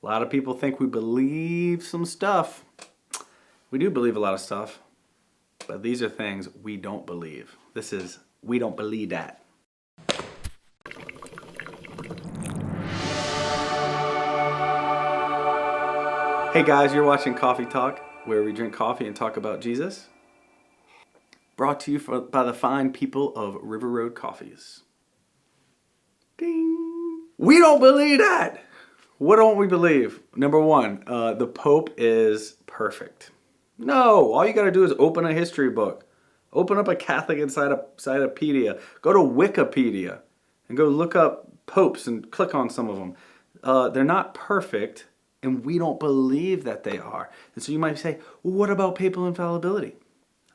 A lot of people think we believe some stuff. We do believe a lot of stuff, but these are things we don't believe. This is We Don't Believe That. Hey guys, you're watching Coffee Talk, where we drink coffee and talk about Jesus. Brought to you by the fine people of River Road Coffees. Ding! We don't believe that! What don't we believe? Number one, the Pope is perfect. No, all you got to do is open a history book. Open up a Catholic encyclopedia. Go to Wikipedia and go look up popes and click on some of them. They're not perfect, and we don't believe that they are. And so you might say, well, what about papal infallibility?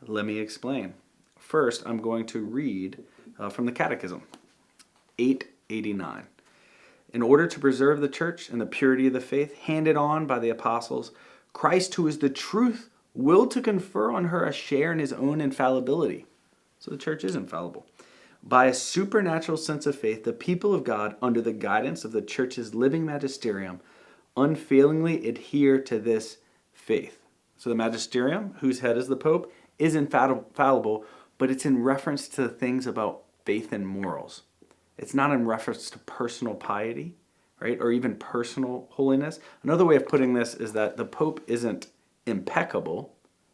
Let me explain. First, I'm going to read from the Catechism, 889. In order to preserve the church and the purity of the faith handed on by the apostles, Christ, who is the truth, willed to confer on her a share in his own infallibility. So the church is infallible. By a supernatural sense of faith, the people of God, under the guidance of the church's living magisterium, unfailingly adhere to this faith. So the magisterium, whose head is the Pope, is infallible, but it's in reference to things about faith and morals. It's not in reference to personal piety, right, or even personal holiness. Another way of putting this is that the Pope isn't impeccable.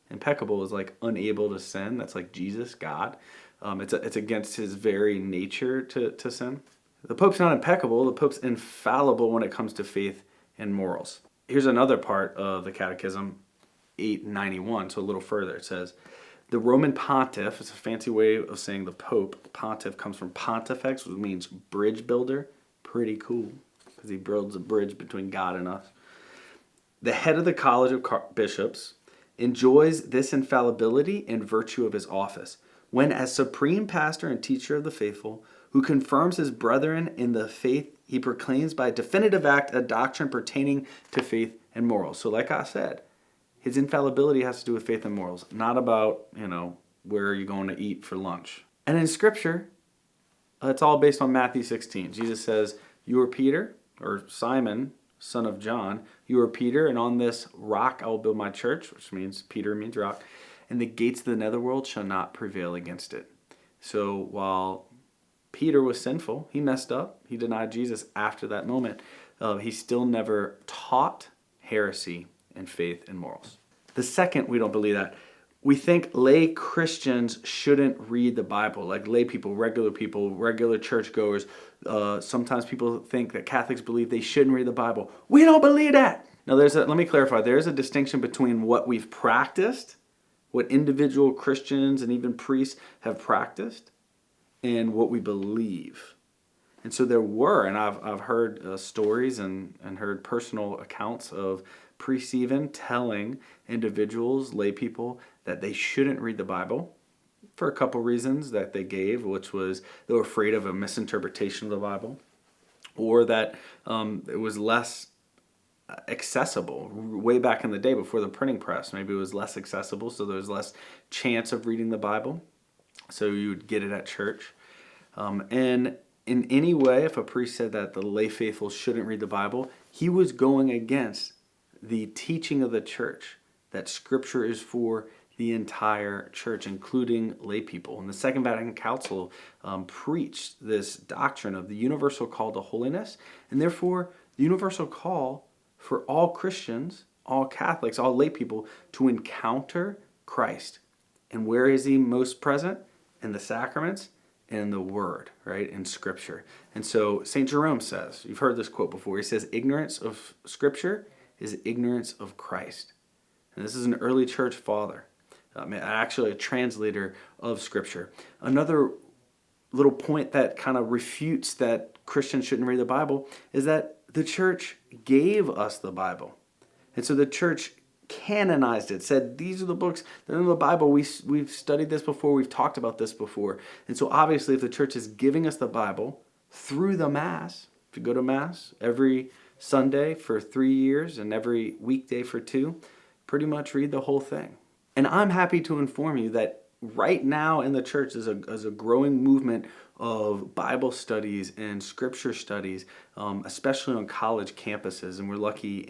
Impeccable is like unable to sin. That's like Jesus, God. It's against his very nature to sin. The Pope's not impeccable. The Pope's infallible when it comes to faith and morals. Here's another part of the Catechism, 891, so a little further. It says, the Roman Pontiff, it's a fancy way of saying the Pope. Pontiff comes from pontifex, which means bridge builder. Pretty cool, because he builds a bridge between God and us. The head of the College of Bishops enjoys this infallibility in virtue of his office, when as supreme pastor and teacher of the faithful, who confirms his brethren in the faith, he proclaims by definitive act a doctrine pertaining to faith and morals. So like I said, his infallibility has to do with faith and morals, not about, where are you going to eat for lunch. And in Scripture, it's all based on Matthew 16. Jesus says, you are Peter, or Simon, son of John. You are Peter, and on this rock I will build my church, which means Peter means rock, and the gates of the netherworld shall not prevail against it. So while Peter was sinful, he messed up, he denied Jesus after that moment, he still never taught heresy and faith and morals. The second, we don't believe that. We think lay Christians shouldn't read the Bible, like lay people, regular churchgoers. Sometimes people think that Catholics believe they shouldn't read the Bible. We don't believe that. Now, let me clarify. There's a distinction between what we've practiced, what individual Christians and even priests have practiced, and what we believe. And so there were, and I've heard stories and heard personal accounts of priests even telling individuals, lay people, that they shouldn't read the Bible for a couple reasons that they gave, which was they were afraid of a misinterpretation of the Bible, or that it was less accessible. Way back in the day before the printing press, maybe it was less accessible, so there was less chance of reading the Bible, so you would get it at church. And in any way, if a priest said that the lay faithful shouldn't read the Bible, he was going against the teaching of the church, that Scripture is for the entire church, including lay people. And the Second Vatican Council preached this doctrine of the universal call to holiness, and therefore the universal call for all Christians, all Catholics, all lay people to encounter Christ. And where is he most present? In the sacraments and in the Word, right? In Scripture. And so St. Jerome says, you've heard this quote before, he says, ignorance of Scripture is ignorance of Christ. And this is an early church father, actually a translator of Scripture. Another little point that kind of refutes that Christians shouldn't read the Bible is that the church gave us the Bible. And so the church canonized it, said these are the books that are in the Bible. We've studied this before, we've talked about this before. And so obviously if the church is giving us the Bible through the Mass, if you go to Mass every Sunday for 3 years and every weekday for 2, pretty much read the whole thing. And I'm happy to inform you that right now in the church is a growing movement of Bible studies and scripture studies, especially on college campuses. And we're lucky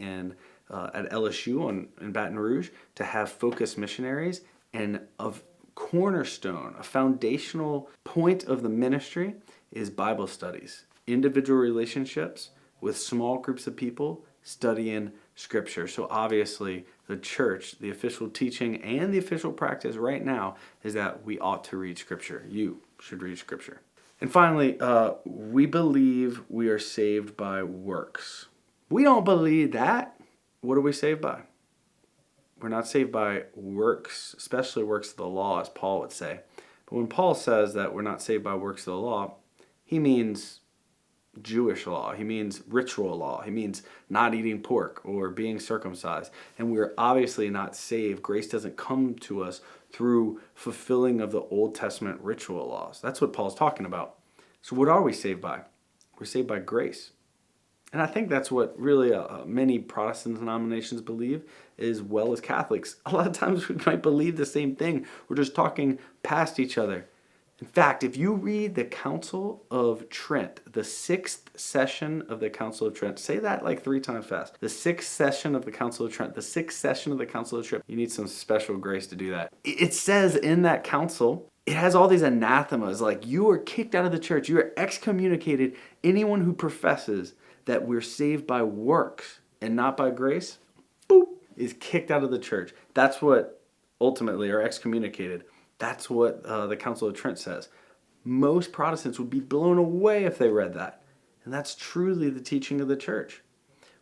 at LSU in Baton Rouge to have focused missionaries, and of cornerstone, a foundational point of the ministry is Bible studies, individual relationships with small groups of people studying scripture. So obviously the church, the official teaching and the official practice right now is that we ought to read scripture. You should read scripture. And finally, we believe we are saved by works. We don't believe that. What are we saved by? We're not saved by works, especially works of the law, as Paul would say. But when Paul says that we're not saved by works of the law, he means Jewish law. He means ritual law. He means not eating pork or being circumcised. And we're obviously not saved. Grace doesn't come to us through fulfilling of the Old Testament ritual laws. That's what Paul's talking about. So what are we saved by? We're saved by grace. And I think that's what really many Protestant denominations believe, as well as Catholics. A lot of times we might believe the same thing. We're just talking past each other. In fact, if you read the Council of Trent, the 6th session of the Council of Trent, say that like 3 times fast. The 6th session of the Council of Trent, the 6th session of the Council of Trent. You need some special grace to do that. It says in that council, it has all these anathemas, like you are kicked out of the church, you are excommunicated. Anyone who professes that we're saved by works and not by grace, boop, is kicked out of the church. That's what ultimately are excommunicated. That's what the Council of Trent says. Most Protestants would be blown away if they read that. And that's truly the teaching of the church.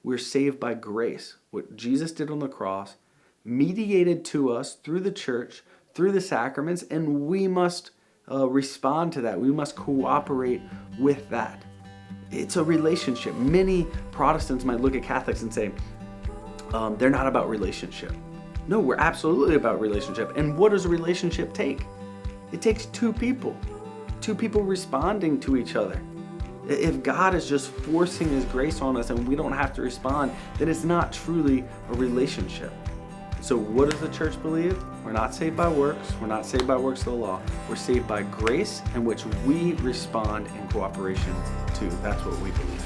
We're saved by grace. What Jesus did on the cross, mediated to us through the church, through the sacraments, and we must respond to that. We must cooperate with that. It's a relationship. Many Protestants might look at Catholics and say, they're not about relationship. No, we're absolutely about relationship. And what does a relationship take? It takes two people responding to each other. If God is just forcing His grace on us and we don't have to respond, then it's not truly a relationship. So what does the church believe? We're not saved by works. We're not saved by works of the law. We're saved by grace, in which we respond in cooperation to. That's what we believe.